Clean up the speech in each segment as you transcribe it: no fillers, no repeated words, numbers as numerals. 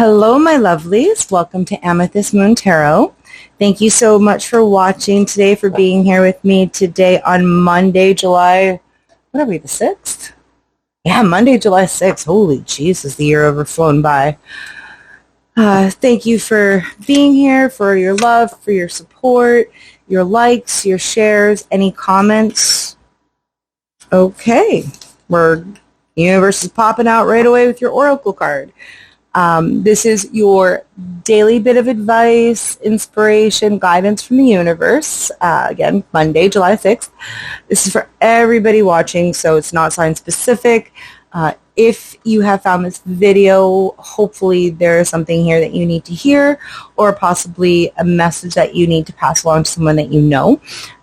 Hello, my lovelies. Welcome to Amethyst Moon Tarot. Thank you so much for watching today, for being here with me today on Monday, July, what are we, the 6th? Yeah, Monday, July 6th. Holy Jesus, the year overflown by. Thank you for being here, for your love, for your support, your likes, your shares, any comments. Okay, universe is popping out right away with your oracle card. This is your daily bit of advice, inspiration, guidance from the universe. Again, Monday, July 6th. This is for everybody watching, so it's not sign specific. If you have found this video, hopefully there is something here that you need to hear, or possibly a message that you need to pass along to someone that you know.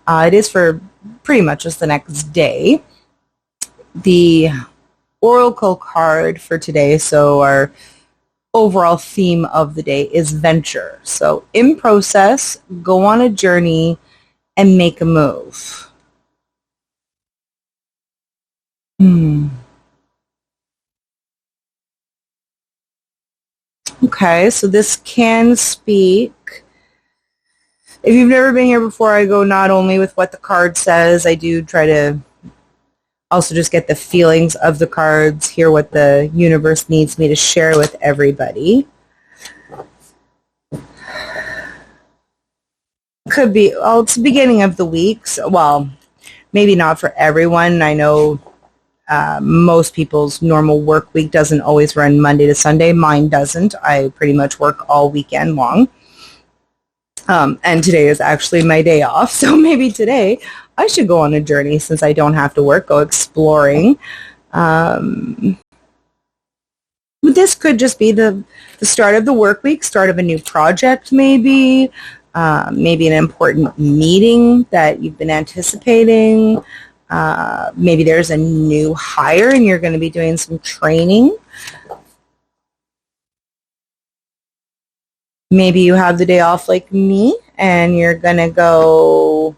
It is for pretty much just the next day. The oracle card for today, so our overall theme of the day is venture. So in process, go on a journey, and make a move. Okay, so this can speak. If you've never been here before, I go not only with what the card says, I do try to also just get the feelings of the cards, hear what the universe needs me to share with everybody. Could be, well, it's the beginning of the week, so, well, maybe not for everyone. I know most people's normal work week doesn't always run Monday to Sunday. Mine doesn't. I pretty much work all weekend long. And today is actually my day off, so maybe today I should go on a journey since I don't have to work, go exploring. This could just be the start of the work week, start of a new project maybe, maybe an important meeting that you've been anticipating. Maybe there's a new hire and you're going to be doing some training. Maybe you have the day off like me and you're going to go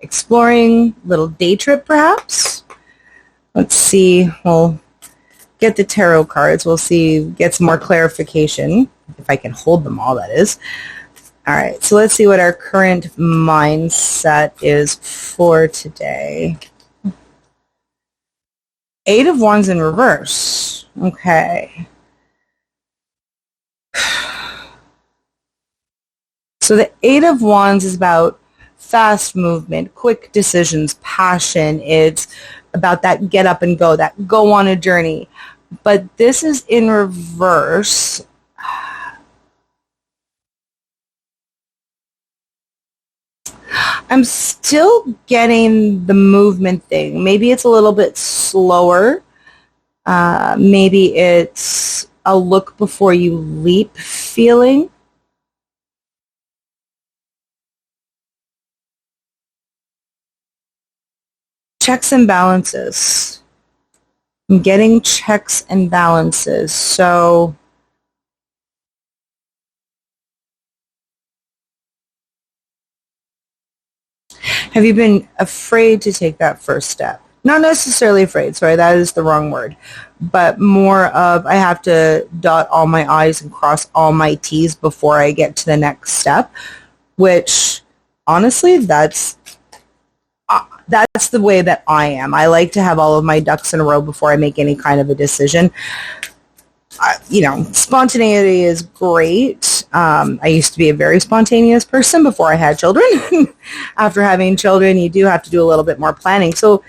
exploring, little day trip perhaps. Let's see. We'll get the tarot cards. We'll see, get some more clarification, if I can hold them all, that is. All right, so let's see what our current mindset is for today. 8 of Wands in reverse. Okay. So the 8 of Wands is about fast movement, quick decisions, passion. It's about that get up and go, that go on a journey. But this is in reverse. I'm still getting the movement thing. Maybe it's a little bit slower. Maybe it's a look before you leap feeling. Checks and balances. I'm getting checks and balances. So have you been afraid to take that first step? Not necessarily afraid, sorry, that is the wrong word. But more of I have to dot all my I's and cross all my T's before I get to the next step, which honestly, that's the way that I am. I like to have all of my ducks in a row before I make any kind of a decision. Spontaneity is great. I used to be a very spontaneous person before I had children. After having children, you do have to do a little bit more planning. So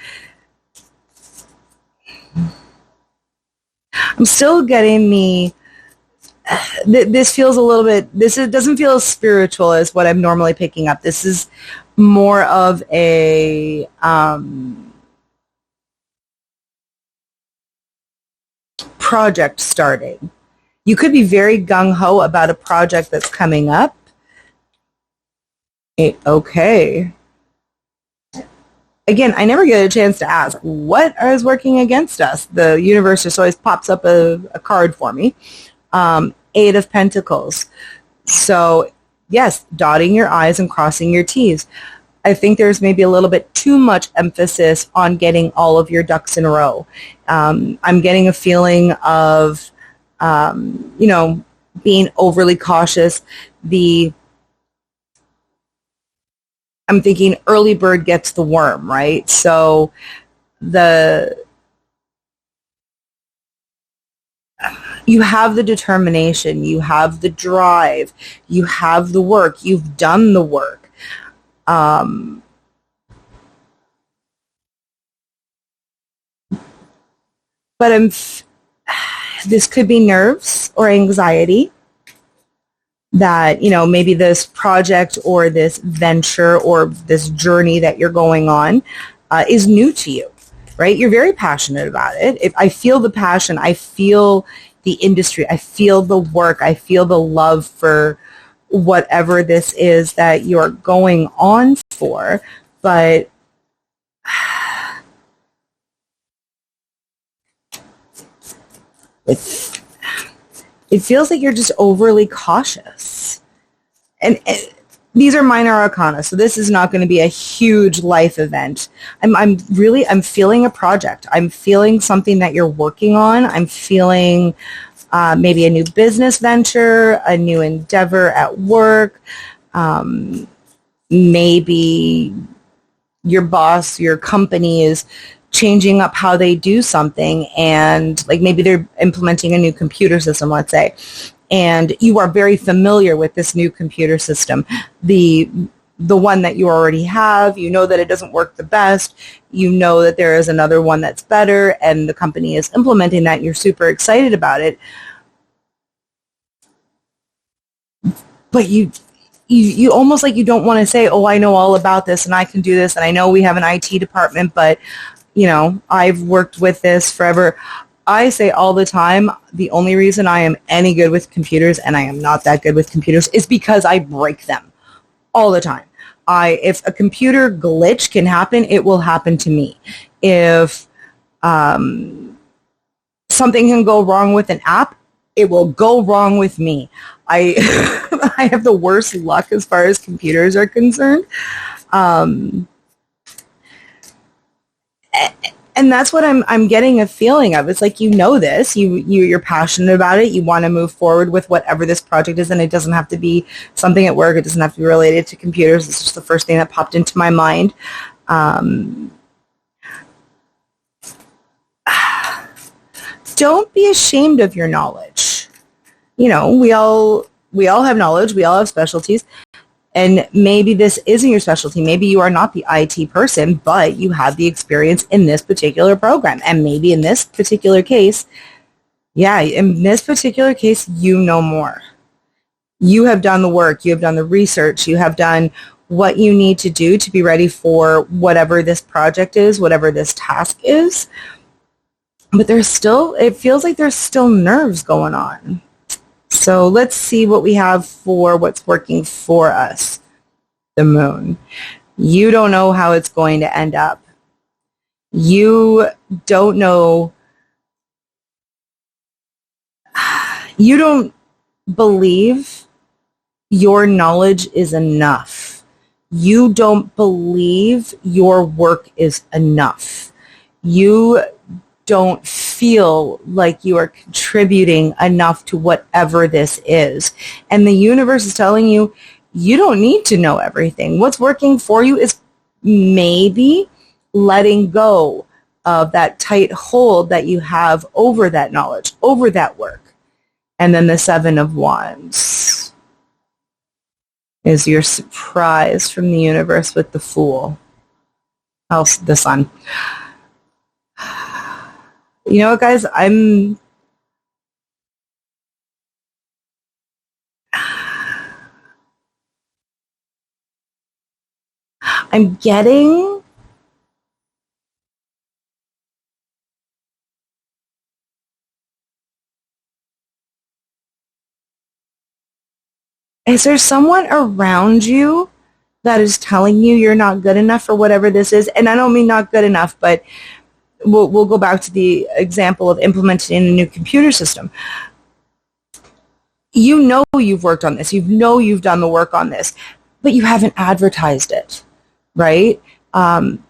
I'm still getting this feels a little bit, it doesn't feel as spiritual as what I'm normally picking up. This is more of a project starting. You could be very gung-ho about a project that's coming up. Okay. Again, I never get a chance to ask, what is working against us? The universe just always pops up a card for me. 8 of Pentacles. So, yes, dotting your I's and crossing your T's. I think there's maybe a little bit too much emphasis on getting all of your ducks in a row. I'm getting a feeling of you know, being overly cautious. I'm thinking early bird gets the worm, right? So you have the determination, you have the drive, you have the work, you've done the work. But this could be nerves or anxiety that, you know, maybe this project or this venture or this journey that you're going on is new to you, right? You're very passionate about it. I feel the passion. I feel the industry. I feel the work. I feel the love for whatever this is that you're going on for. But it feels like you're just overly cautious. And these are minor arcana, so this is not going to be a huge life event. I'm feeling a project. I'm feeling something that you're working on. I'm feeling maybe a new business venture, a new endeavor at work. Maybe your boss, your company is changing up how they do something, and like maybe they're implementing a new computer system, let's say, and you are very familiar with this new computer system, the one that you already have. You know that it doesn't work the best. You know that there is another one that's better, and the company is implementing that. You're super excited about it, but you almost like you don't want to say, oh, I know all about this and I can do this, and I know we have an IT department, but you know, I've worked with this forever. I say all the time, the only reason I am any good with computers, and I am not that good with computers, is because I break them all the time. If a computer glitch can happen, it will happen to me. If something can go wrong with an app, it will go wrong with me. I have the worst luck as far as computers are concerned. And that's what I'm getting a feeling of. It's like, you know this, you're passionate about it, you want to move forward with whatever this project is, and it doesn't have to be something at work, it doesn't have to be related to computers. It's just the first thing that popped into my mind. Don't be ashamed of your knowledge. You know, we all have knowledge, we all have specialties. And maybe this isn't your specialty. Maybe you are not the IT person, but you have the experience in this particular program. And maybe in this particular case, you know more. You have done the work. You have done the research. You have done what you need to do to be ready for whatever this project is, whatever this task is. But it feels like there's still nerves going on. So let's see what we have for what's working for us. The moon. You don't know how it's going to end up. You don't know. You don't believe your knowledge is enough. You don't believe your work is enough. You don't feel like you are contributing enough to whatever this is. And the universe is telling you, you don't need to know everything. What's working for you is maybe letting go of that tight hold that you have over that knowledge, over that work. And then the Seven of Wands is your surprise from the universe with the Fool. The Sun. You know what, guys? I'm getting is there someone around you that is telling you you're not good enough for whatever this is? And I don't mean not good enough, but we'll go back to the example of implementing a new computer system. You know you've worked on this. You know you've done the work on this, but you haven't advertised it, right?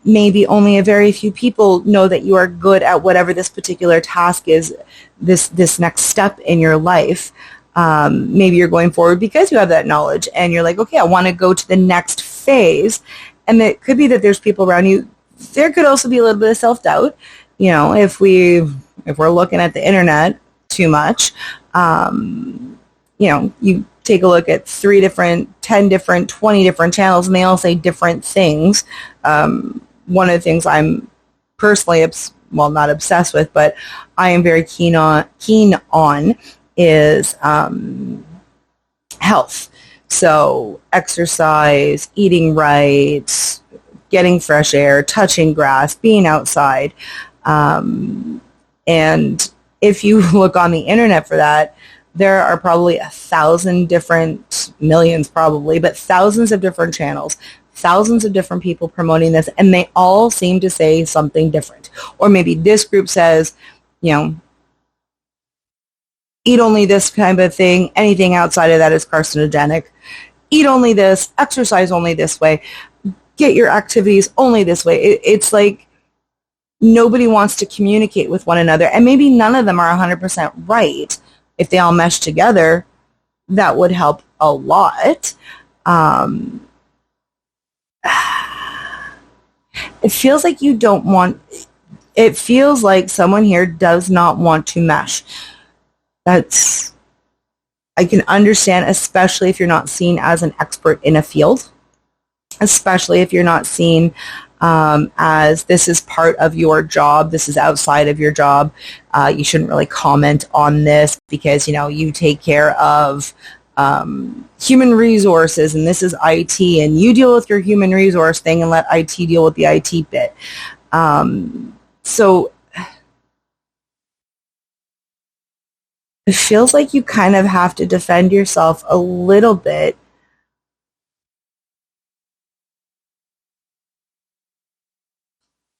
Maybe only a very few people know that you are good at whatever this particular task is, this next step in your life. Maybe you're going forward because you have that knowledge and you're like, okay, I want to go to the next phase. And it could be that there's people around you. There could also be a little bit of self-doubt. You know, if we're looking at the internet too much, you know, you take a look at 3 different, 10 different, 20 different channels and they all say different things. One of the things I'm personally, not obsessed with, but I am very keen on is health. So exercise, eating right, getting fresh air, touching grass, being outside. And if you look on the internet for that, there are probably 1,000 different, millions probably, but thousands of different channels, thousands of different people promoting this, and they all seem to say something different. Or maybe this group says, you know, eat only this kind of thing, anything outside of that is carcinogenic. Eat only this, exercise only this way, get your activities only this way. It's like nobody wants to communicate with one another, and maybe none of them are 100% right. If they all mesh together, that would help a lot. It feels like it feels like someone here does not want to mesh. I can understand, especially if you're not seen as an expert in a field, especially if you're not seen as this is part of your job, this is outside of your job. You shouldn't really comment on this because, you know, you take care of human resources and this is IT and you deal with your human resource thing and let IT deal with the IT bit. So it feels like you kind of have to defend yourself a little bit.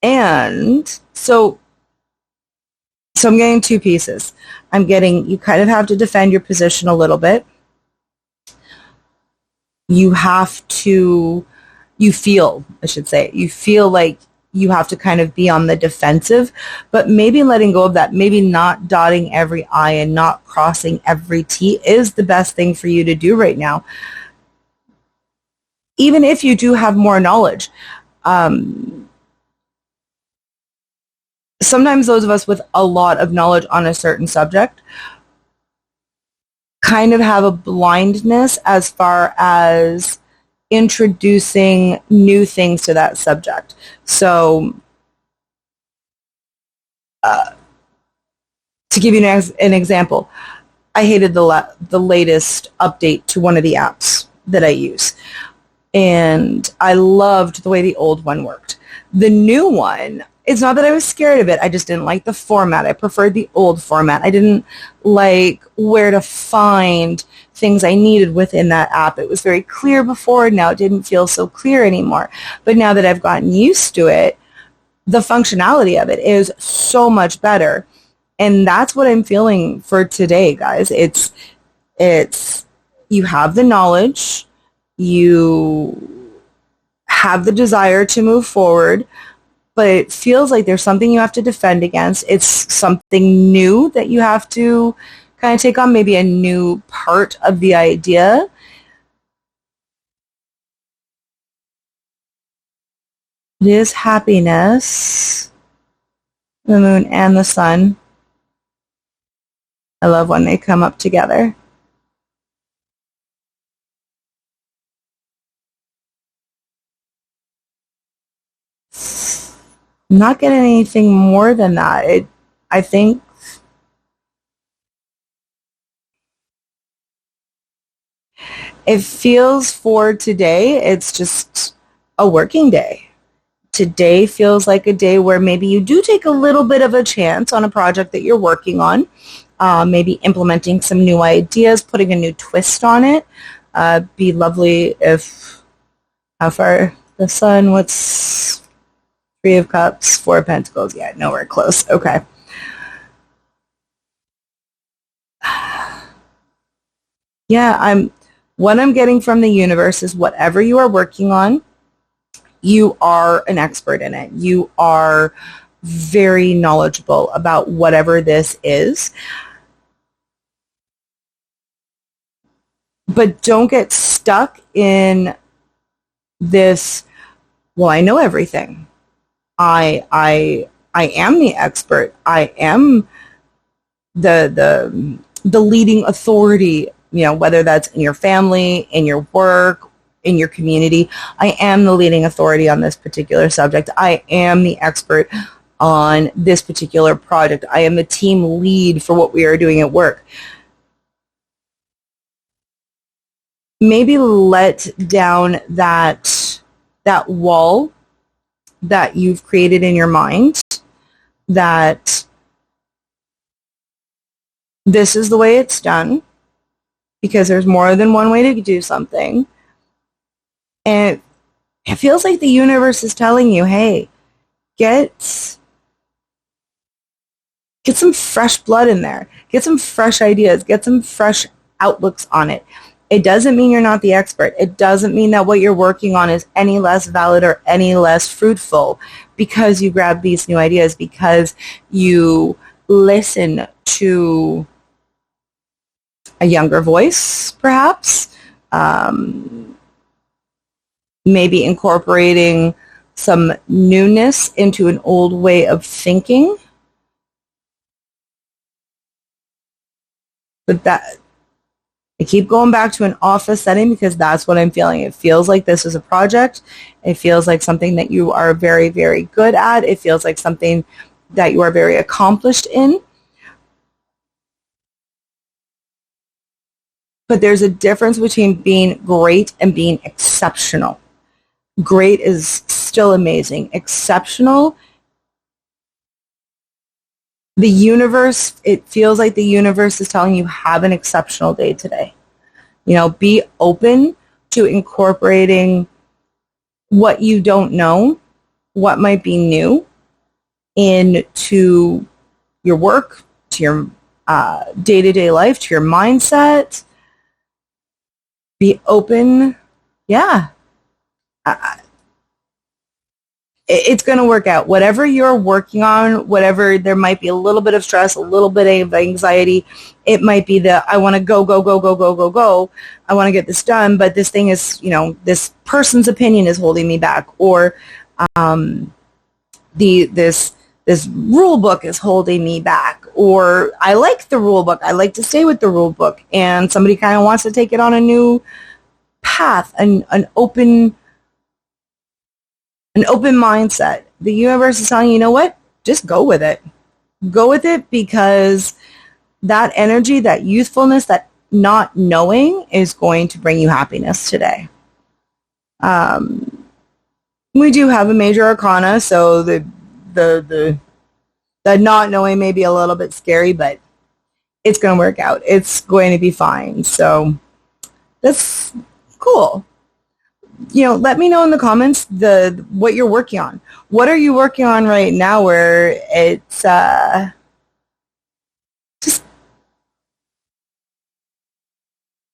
And so I'm getting 2 pieces. I'm getting you kind of have to defend your position a little bit. You feel like you have to kind of be on the defensive, but maybe letting go of that, maybe not dotting every I and not crossing every T is the best thing for you to do right now. Even if you do have more knowledge. Sometimes those of us with a lot of knowledge on a certain subject kind of have a blindness as far as introducing new things to that subject. So to give you an example, I hated the latest update to one of the apps that I use. And I loved the way the old one worked. The new one, it's not that I was scared of it. I just didn't like the format. I preferred the old format. I didn't like where to find things I needed within that app. It was very clear before. Now it didn't feel so clear anymore. But now that I've gotten used to it, the functionality of it is so much better. And that's what I'm feeling for today, guys. It's you have the knowledge, you have the desire to move forward, but it feels like there's something you have to defend against. It's something new that you have to kind of take on, maybe a new part of the idea. It is happiness, the moon and the sun. I love when they come up together. I'm not getting anything more than that. I think it feels for today, it's just a working day. Today feels like a day where maybe you do take a little bit of a chance on a project that you're working on, maybe implementing some new ideas, putting a new twist on it. Be lovely if, how far the sun, what's 3 of Cups, 4 of Pentacles? Yeah, nowhere close. Okay. Yeah, what I'm getting from the universe is whatever you are working on, You are an expert in it. You are very knowledgeable about whatever this is. But don't get stuck in this, well, I know everything. I am the expert. I am the leading authority, whether that's in your family, in your work, in your community. I am the leading authority on this particular subject. I am the expert on this particular project. I am the team lead for what we are doing at work. Maybe let down that wall that you've created in your mind, that this is the way it's done, because there's more than one way to do something. And it feels like the universe is telling you, hey, get some fresh blood in there. Get some fresh ideas. Get some fresh outlooks on it. It doesn't mean you're not the expert. It doesn't mean that what you're working on is any less valid or any less fruitful because you grab these new ideas, because you listen to a younger voice, perhaps. Maybe incorporating some newness into an old way of thinking. But I keep going back to an office setting because that's what I'm feeling. It feels like this is a project. It feels like something that you are very, very good at. It feels like something that you are very accomplished in. But there's a difference between being great and being exceptional. Great is still amazing. Exceptional, the universe, it feels like the universe is telling you, have an exceptional day today. Be open to incorporating what you don't know, what might be new, into your work, to your day-to-day life, to your mindset. Be open. Yeah. It's going to work out. Whatever you're working on, whatever, there might be a little bit of stress, a little bit of anxiety. It might be I want to go. I want to get this done, but this thing is, this person's opinion is holding me back, or this rule book is holding me back, or I like the rule book. I like to stay with the rule book, and somebody kind of wants to take it on a new path, an open mindset. The universe is telling you, you know what? Just go with it. Go with it, because that energy, that youthfulness, that not knowing is going to bring you happiness today. We do have a major arcana, so the not knowing may be a little bit scary, but it's going to work out. It's going to be fine. So that's cool. Let me know in the comments what you're working on. What are you working on right now where it's just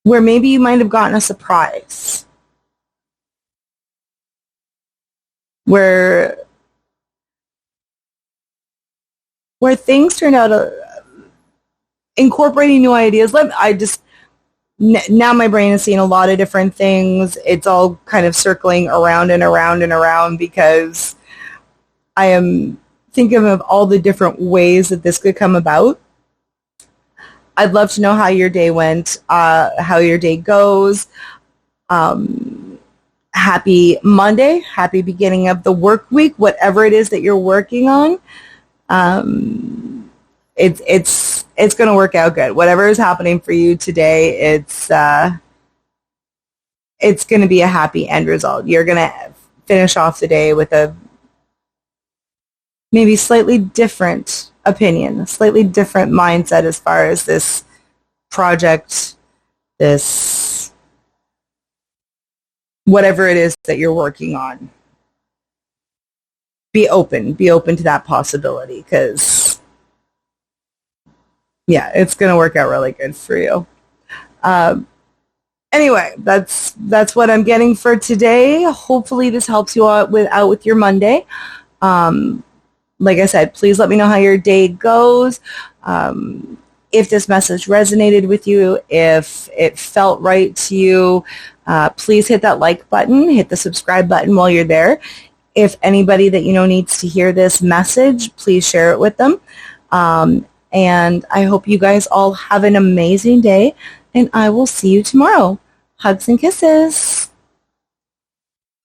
where maybe you might have gotten a surprise, where things turned out incorporating new ideas. Now my brain is seeing a lot of different things. It's all kind of circling around and around and around, because I am thinking of all the different ways that this could come about. I'd love to know how your day went, how your day goes. Happy Monday, happy beginning of the work week, whatever it is that you're working on. It's going to work out good. Whatever is happening for you today, it's going to be a happy end result. You're going to finish off the day with a maybe slightly different opinion, a slightly different mindset as far as this project, this whatever it is that you're working on. Be open to that possibility, because yeah, it's going to work out really good for you. Anyway, that's what I'm getting for today. Hopefully this helps you out with your Monday. Like I said, please let me know how your day goes. If this message resonated with you, if it felt right to you, please hit that like button, hit the subscribe button while you're there. If anybody that you know needs to hear this message, please share it with them. And I hope you guys all have an amazing day, and I will see you tomorrow. Hugs and kisses.